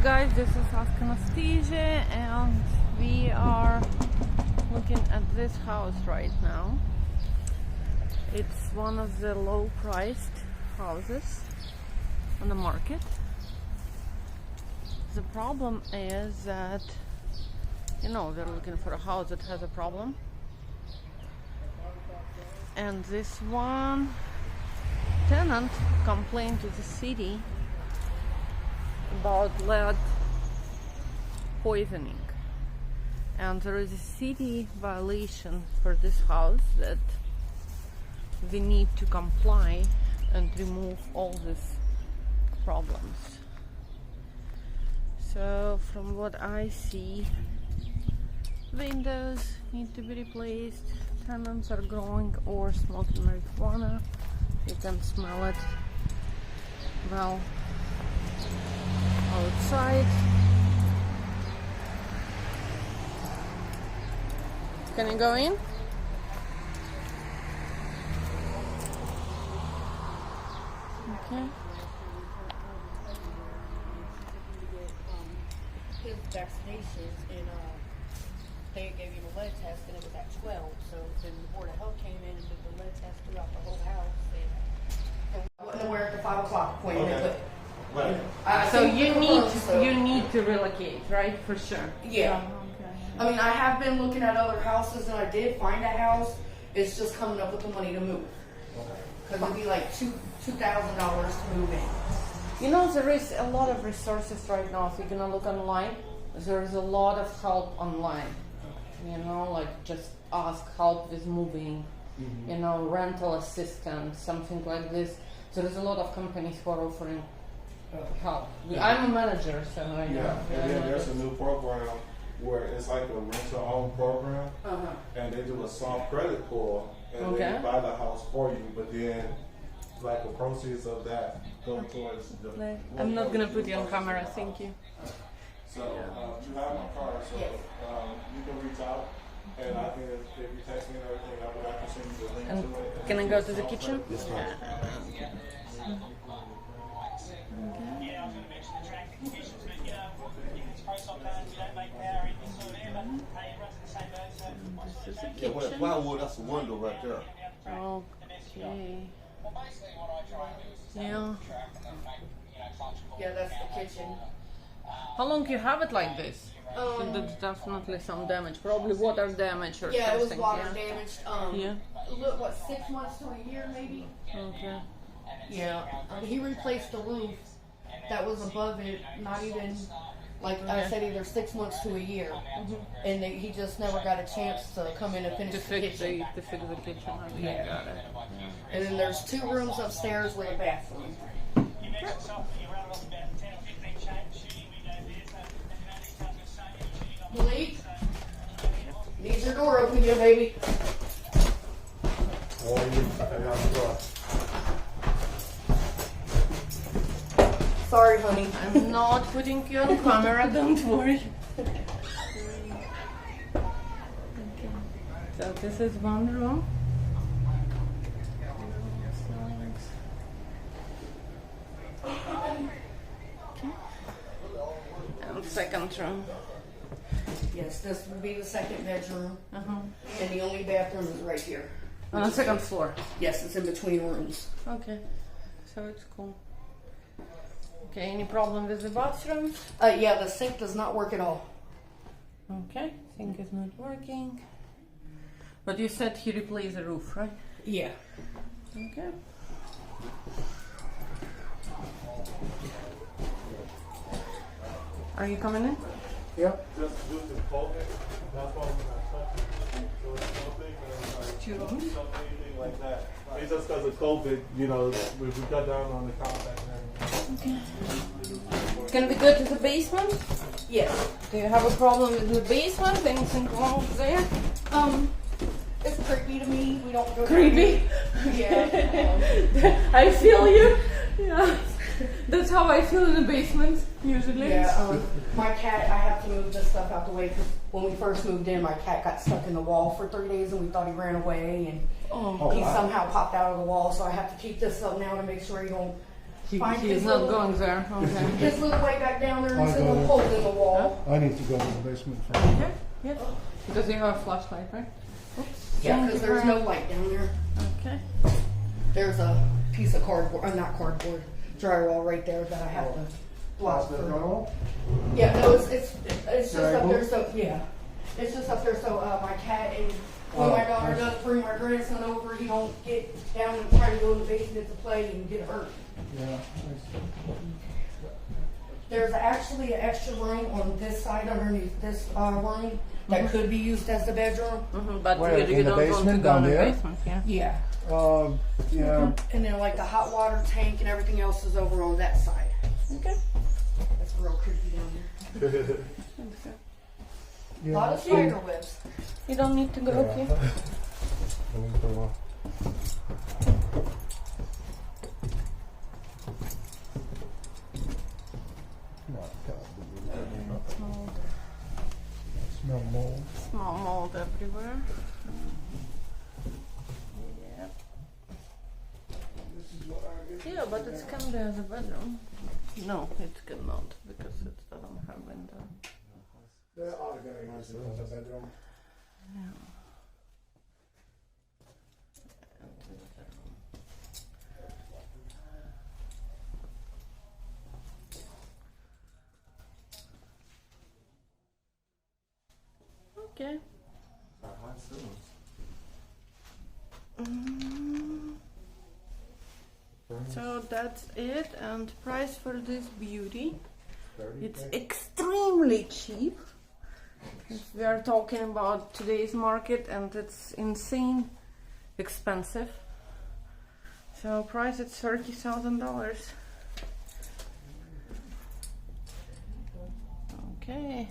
guys, this is Anastasia and we are looking at this house right now. It's one of the low-priced houses on the market. The problem is that, they're looking for a house that has a problem. And this one tenant complained to the city about lead poisoning, and there is a city violation for this house that we need to comply and remove all these problems. So from what I see, windows need to be replaced, tenants are growing or smoking marijuana. You can smell it well outside. Can you go in? Okay. His vaccinations and they gave him a lead test and it was at 12. So then the Board of Health came in and did the lead test throughout the whole house. And I wasn't aware of the 5 o'clock appointment. Okay. But, Right. So you need to relocate, right? For sure. Yeah. Okay. I mean, I have been looking at other houses and I did find a house. It's just coming up with the money to move. Because it'd be like $2,000 to move in. There is a lot of resources right now. If you're gonna look online, there's a lot of help online. Like just ask help with moving, rental assistance, something like this. There is a lot of companies who are offering help. I'm a manager, so I know. Yeah, and then there's a new program where it's like a rent-to-own program, and they do a soft credit pull, and they buy the house for you, but then like the proceeds of that go towards the... I'm not gonna put you on camera, thank you. So you have my card, so you can reach out, and I can, if you text me and everything, I can send you the link And to it. can I go to the kitchen? Yes, ma'am. Yeah, I was going to mention the traffic conditions, but if it's post-op plans, we don't make power in this sort of area, but hey, everyone's in the same boat, so This is the Yeah, well, kitchen. plywood, that's a window right there. Okay. well, basically what I try and do is Yeah. track and then make, functional. Yeah, that's the kitchen. How long you have it like this? So that's definitely some damage. Probably water damage or Yeah, it was something. water damaged. Yeah. What, 6 months to a year maybe? Okay. Yeah, he replaced the roof that was above it, not even, like I said, either 6 months to a year. And he just never got a chance to come in and finish To the fix kitchen. the kitchen. Okay, got it. And then there's 2 rooms upstairs with a bathroom. You mentioned something, you rattled off about 10 or 15 shooting windows there, so if you don't need to say you're shooting off. Malik, needs your door open, yeah, baby. Sorry, honey. I'm not putting you on camera, don't worry. Okay. So this is one room. Okay. And second room. Yes, this would be the 2nd bedroom. And the only bathroom is right here. On the second floor. Yes, it's in between rooms. Okay. So it's cool. Okay, any problem with the bathroom? Yeah, the sink does not work at all. Okay, sink is not working. But you said he replaced the roof, right? Yeah. Okay. Are you coming in? Yep. Just due to COVID, that's why we're not touching it. So it's nothing, like, 2 rooms? anything like that. It's just because of COVID, we cut down on the contact and everything. Can we go to the basement? Yes. Do you have a problem with the basement? Anything wrong there? It's creepy to me. We don't go Creepy? Yeah. I feel you. Yeah. That's how I feel in the basement, usually. Yeah. My cat, I have to move this stuff out the way because when we first moved in, my cat got stuck in the wall for 3 days and we thought he ran away and he somehow popped out of the wall. So I have to keep this up now to make sure he don't Find He's his not little- going there. Okay. His little way back down there I'll is in go the there. hole in the wall. I need to go to the basement first. Okay. Yeah. Because you have a flashlight, right? Oops. Yeah, Thank because you there's very no light down there. Okay. There's a piece of cardboard, not cardboard, drywall right there that I have to block. Is that for- drywall? Yeah, no, it's just up Drywall? there so, yeah. It's just up there so my cat and when my Oh, daughter I see. does bring my grandson over, he don't get down and try to go in the basement to play and get hurt. Yeah. I see. There's actually an extra room on this side underneath this room that could be used as the bedroom. But Where, you in the don't want to basement go down in the there? basement, yeah. Yeah. Yeah. And then like the hot water tank and everything else is over on that side. Okay. That's real creepy down there. Okay. A lot of spider webs. You don't need to go up here. Smell mold. Small mold everywhere. Yeah. Yeah, but it's can be as a bedroom. No, it cannot because it doesn't have window. There are guys in the bedroom. Okay. Mm. So that's it, and price for this beauty. It's extremely cheap. If we are talking about today's market, and it's insane expensive. So price is $30,000. Okay.